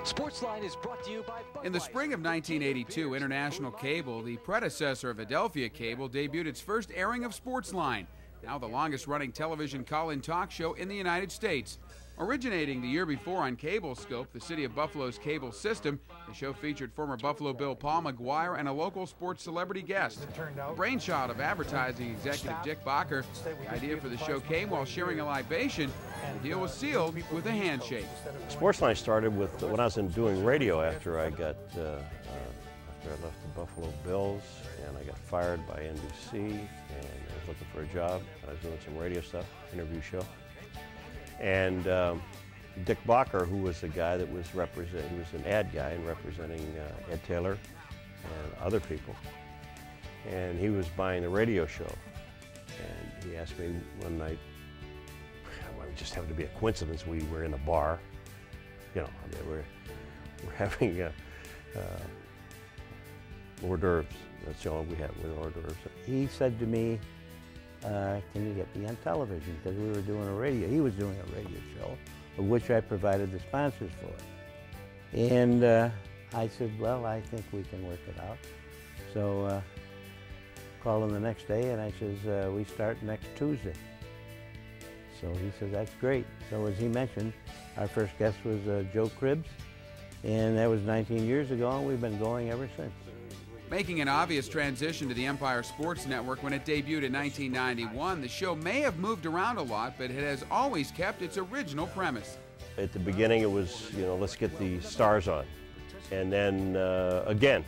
Sportsline is brought to you by Budweiser. In the spring of 1982, International Cable, the predecessor of Adelphia Cable, debuted its first airing of Sportsline, now the longest-running television call-in talk show in the United States. Originating the year before on CableScope, the City of Buffalo's cable system, the show featured former Buffalo Bill Paul McGuire and a local sports celebrity guest. The brainchild of advertising executive Dick Bacher, the idea for the show came while sharing a libation. The deal was sealed with a handshake. Sportsline started with when I was doing radio after I got after I left the Buffalo Bills, and I got fired by NBC, and I was looking for a job. I was doing some radio stuff, interview show. And Dick Bacher, who was the guy that was he was an ad guy and representing Ed Taylor and other people. And he was buying the radio show. And he asked me one night, it just happened to be a coincidence, we were in a bar. You know, I mean, we're having hors d'oeuvres. That's all we had, were hors d'oeuvres. He said to me, can you get me on television? Because we were doing he was doing a radio show, of which I provided the sponsors for. And I said, well, I think we can work it out. So called him the next day, and I says, we start next Tuesday. So he says, that's great. So as he mentioned, our first guest was Joe Cribbs, and that was 19 years ago, and we've been going ever since. Making an obvious transition to the Empire Sports Network when it debuted in 1991, the show may have moved around a lot, but it has always kept its original premise. At the beginning, it was, you know, let's get the stars on. And then, again,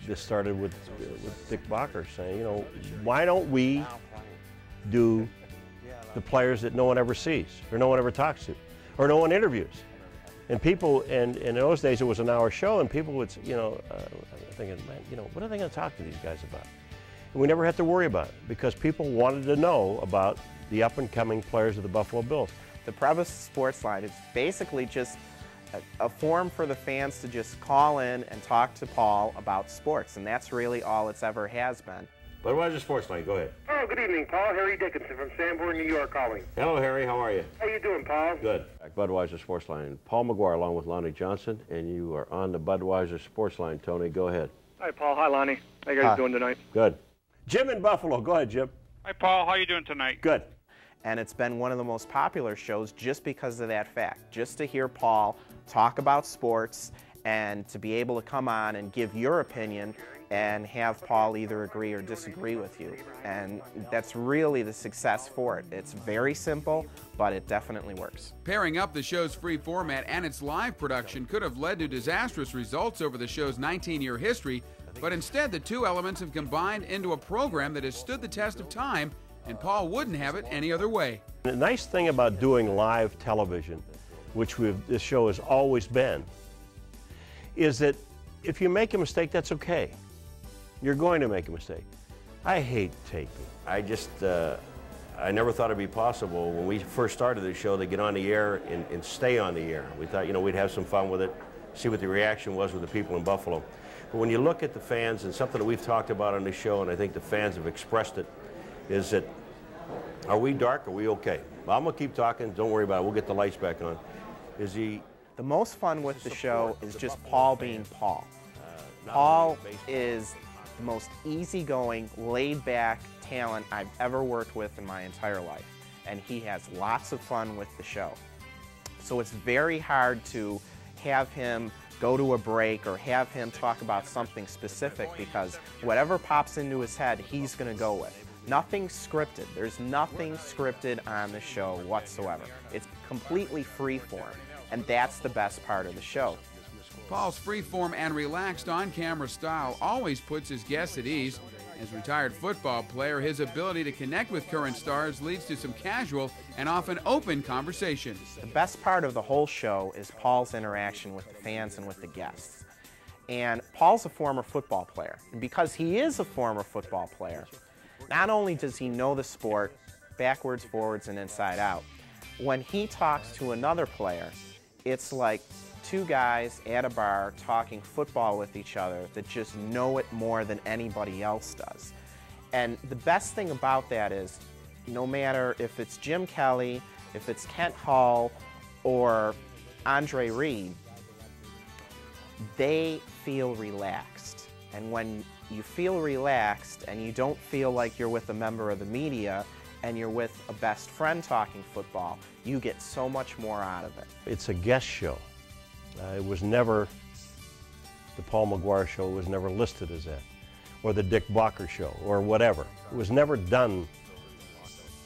this started with Dick Bacher saying, you know, why don't we do the players that no one ever sees, or no one ever talks to, or no one interviews? And people, and in those days it was an hour show, and people would, you know, thinking, man, you know, what are they going to talk to these guys about? And we never had to worry about it because people wanted to know about the up-and-coming players of the Buffalo Bills. The premise of Sportsline is basically just a forum for the fans to just call in and talk to Paul about sports, and that's really all it's ever has been. Budweiser Sportsline, go ahead. Oh, good evening, Paul. Harry Dickinson from Sanborn, New York calling. Hello, Harry. How are you? How you doing, Paul? Good. Budweiser Sportsline. Paul McGuire along with Lonnie Johnson, and you are on the Budweiser Sportsline. Tony, go ahead. Hi, Paul. Hi, Lonnie. How you guys doing tonight? Good. Jim in Buffalo. Go ahead, Jim. Hi, Paul. How you doing tonight? Good. And it's been one of the most popular shows just because of that fact. Just to hear Paul talk about sports and to be able to come on and give your opinion and have Paul either agree or disagree with you. And that's really the success for it. It's very simple, but it definitely works. Pairing up the show's free format and its live production could have led to disastrous results over the show's 19-year history, but instead the two elements have combined into a program that has stood the test of time, and Paul wouldn't have it any other way. The nice thing about doing live television, which this show has always been, is that if you make a mistake, that's okay. You're going to make a mistake. I hate taping. I just, I never thought it'd be possible when we first started the show to get on the air and stay on the air. We thought, you know, we'd have some fun with it, see what the reaction was with the people in Buffalo. But when you look at the fans, and something that we've talked about on the show, and I think the fans have expressed it, is that, are we dark, are we okay? Well, I'm gonna keep talking, don't worry about it, we'll get the lights back on. The most fun with the show is just Paul being Paul. Paul is the most easygoing, laid-back talent I've ever worked with in my entire life. And he has lots of fun with the show. So it's very hard to have him go to a break or have him talk about something specific because whatever pops into his head, he's going to go with. Nothing scripted. There's nothing scripted on the show whatsoever. It's completely free-form, and that's the best part of the show. Paul's free-form and relaxed on-camera style always puts his guests at ease. As a retired football player, his ability to connect with current stars leads to some casual and often open conversation. The best part of the whole show is Paul's interaction with the fans and with the guests. And Paul's a former football player. And because he is a former football player, not only does he know the sport backwards, forwards, and inside out, when he talks to another player, it's like two guys at a bar talking football with each other that just know it more than anybody else does. And the best thing about that is, no matter if it's Jim Kelly, if it's Kent Hull, or Andre Reed, they feel relaxed. And when you feel relaxed and you don't feel like you're with a member of the media and you're with a best friend talking football, you get so much more out of it. It's a guest show. It was never, the Paul McGuire show was never listed as that, or the Dick Bacher show, or whatever. It was never done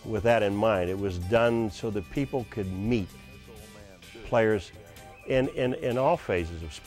with that in mind. It was done so that people could meet players in all phases of sport.